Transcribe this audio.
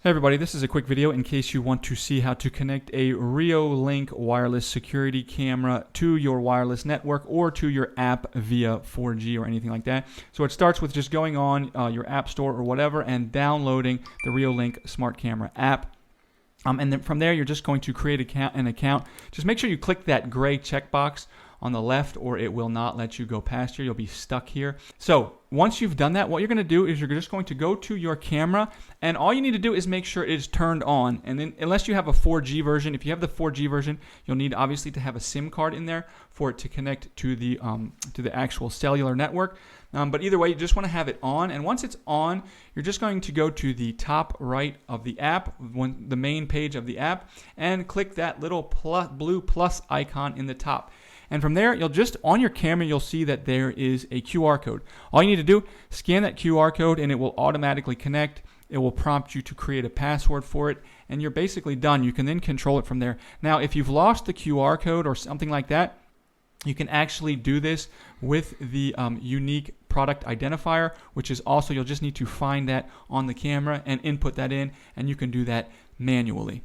Hey everybody, this is a quick video in case you want to see how to connect a Reolink wireless security camera to your wireless network or to your app via 4G or anything like that. So it starts with just going on your app store or whatever and downloading the Reolink smart camera app. And then from there, you're just going to create an account. Just make sure you click that gray checkbox on the left or it will not let you go past here. You'll be stuck here. So once you've done that, what you're going to do is you're just going to go to your camera, and all you need to do is make sure it is turned on. And then unless you have a 4G version, if you have the 4G version, you'll need obviously to have a SIM card in there for it to connect to the actual cellular network. But either way, you just want to have it on. And once it's on, you're just going to go to the top right of the app, the main page of the app, and click that little blue plus icon in the top. And from there, on your camera, you'll see that there is a QR code. All you need to do, scan that QR code and it will automatically connect. It will prompt you to create a password for it, and you're basically done. You can then control it from there. Now, if you've lost the QR code or something like that, you can actually do this with the unique product identifier, which is also, you'll just need to find that on the camera and input that in, and you can do that manually.